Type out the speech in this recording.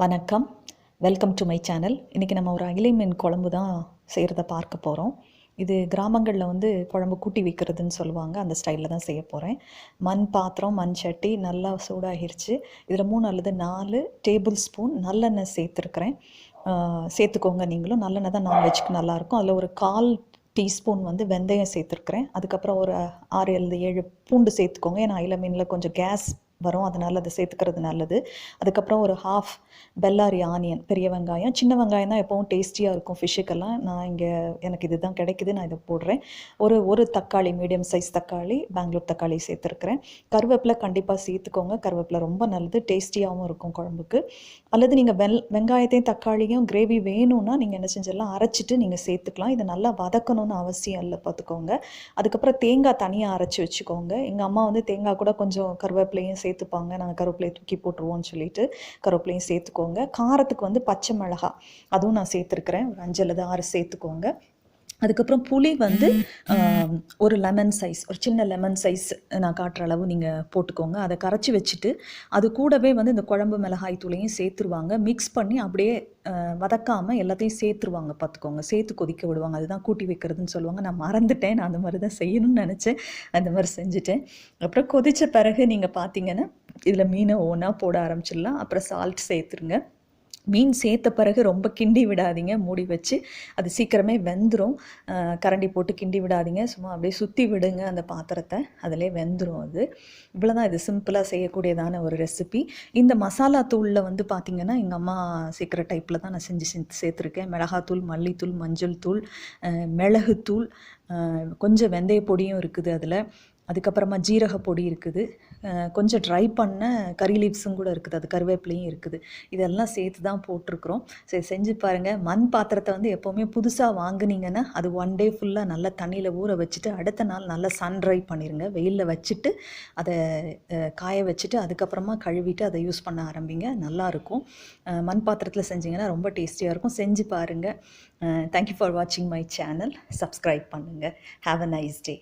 வணக்கம், welcome to my channel. இன்றைக்கி நம்ம ஒரு அயிலை மீன் குழம்பு தான் செய்கிறத பார்க்க போகிறோம். இது கிராமங்களில் வந்து குழம்பு கூட்டி வைக்கிறதுன்னு சொல்லுவாங்க. அந்த ஸ்டைலில் தான் செய்ய போகிறேன். மண் பாத்திரம், மண் சட்டி நல்லா சூடாகிருச்சு. இதில் 3 அல்லது 4 டேபிள் ஸ்பூன் நல்லெண்ணெய் சேர்த்துருக்குறேன். சேர்த்துக்கோங்க நீங்களும். நல்லெண்ணெய் தான் நான்வெஜ்க்கு நல்லாயிருக்கும். அதில் ஒரு 1/4 டீஸ்பூன் வந்து வெந்தயம் சேர்த்துருக்குறேன். அதுக்கப்புறம் ஒரு 6 அல்லது 7 பூண்டு சேர்த்துக்கோங்க. ஏன்னா அயிலை மீனில் கொஞ்சம் கேஸ் வரும், அதனால் அதை சேர்த்துக்கிறது நல்லது. அதுக்கப்புறம் ஒரு 1/2 பெல்லாரி ஆனியன், பெரிய வெங்காயம். சின்ன வெங்காயம் தான் எப்போவும் டேஸ்டியாக இருக்கும் ஃபிஷ்ஷுக்கெல்லாம். எனக்கு இது தான் கிடைக்குது, நான் இதை போடுறேன். ஒரு தக்காளி, மீடியம் சைஸ் தக்காளி, பெங்களூர் தக்காளி சேர்த்துருக்குறேன். கருவேப்பிலை கண்டிப்பாக சேர்த்துக்கோங்க. கருவேப்பிலை ரொம்ப நல்லது, டேஸ்டியாகவும் இருக்கும் குழம்புக்கு. அல்லது நீங்கள் வெங்காயத்தையும் தக்காளியும் கிரேவி வேணும்னா நீங்கள் என்ன செஞ்சிடலாம், அரைச்சிட்டு நீங்கள் சேர்த்துக்கலாம். இதை நல்லா வதக்கணும்னு அவசியம் இல்லை, பார்த்துக்கோங்க. அதுக்கப்புறம் தேங்காய் தனியாக அரைச்சி வச்சுக்கோங்க. எங்கள் அம்மா வந்து தேங்காய் கூட கொஞ்சம் கருவேப்பிலையும் சேர்த்துப்பாங்க. நாங்கள் கருவேப்பிலையை தூக்கி போட்டுருவோம்னு சொல்லிட்டு கருவேப்பிலையும் சேர்த்துக்கோங்க. காரத்துக்கு வந்து பச்சை மிளகாய் அதுவும் நான் சேர்த்துருக்குறேன். ஒரு 5 அல்லது 6 சேர்த்துக்கோங்க. அதுக்கப்புறம் புளி வந்து ஒரு லெமன் சைஸ், ஒரு சின்ன லெமன் சைஸ் நான் காட்டுற அளவு நீங்கள் போட்டுக்கோங்க. அதை கரைச்சி வச்சுட்டு அது கூடவே வந்து இந்த குழம்பு மிளகாய் தூளையும் சேர்த்துருவாங்க. மிக்ஸ் பண்ணி அப்படியே வதக்காமல் எல்லாத்தையும் சேர்த்துருவாங்க, பார்த்துக்கோங்க. சேர்த்து கொதிக்க விடுவாங்க. அதுதான் கூட்டி வைக்கிறதுன்னு சொல்லுவாங்க. நான் மறந்துட்டேன், நான் அந்த மாதிரி தான் செய்யணும்னு நினச்சேன். அந்த மாதிரி செஞ்சுட்டேன். அப்புறம் கொதித்த பிறகு நீங்கள் பார்த்தீங்கன்னா இதில் மீனை ஒன்றா போட ஆரம்பிச்சிடலாம். அப்புறம் சால்ட் சேர்த்துருங்க. மீன் சேர்த்த பிறகு ரொம்ப கிண்டி விடாதீங்க, மூடி வச்சு. அது சீக்கிரமே வெந்துடும். கரண்டி போட்டு கிண்டி விடாதீங்க, சும்மா அப்படியே சுற்றி விடுங்க அந்த பாத்திரத்தை, அதிலே வெந்துடும் அது. இவ்வளோதான், இது சிம்பிளாக செய்யக்கூடியதான ஒரு ரெசிபி. இந்த மசாலா தூளில் வந்து பார்த்திங்கன்னா எங்கள் அம்மா சேர்க்குற டைப்பில் தான் நான் செஞ்சு சேர்த்துருக்கேன். மிளகாத்தூள், மல்லித்தூள், மஞ்சள் தூள், மிளகுத்தூள், கொஞ்சம் வெந்தய பொடியும் இருக்குது அதில். அதுக்கப்புறமா ஜீரக பொடி இருக்குது, கொஞ்சம் ட்ரை பண்ண கறி லீவ்ஸும் கூட இருக்குது, அது கருவேப்பிலையும் இருக்குது. இதெல்லாம் சேர்த்து தான் போட்டிருக்குறோம். சரி, செஞ்சு பாருங்கள். மண் பாத்திரத்தை வந்து எப்போவுமே புதுசாக வாங்குனீங்கன்னா அது 1 டே ஃபுல்லாக நல்லா தண்ணியில் ஊற வச்சுட்டு அடுத்த நாள் நல்லா சன் ட்ரை பண்ணிடுங்க. வெயிலில் வச்சுட்டு அதை காய வச்சுட்டு அதுக்கப்புறமா கழுவிட்டு அதை யூஸ் பண்ண ஆரம்பிங்க. நல்லாயிருக்கும். மண் பாத்திரத்தில் செஞ்சிங்கன்னா ரொம்ப டேஸ்டியாக இருக்கும். செஞ்சு பாருங்கள். தேங்க்யூ ஃபார் வாட்சிங் மை சேனல். சப்ஸ்கிரைப் பண்ணுங்கள். Have a nice day.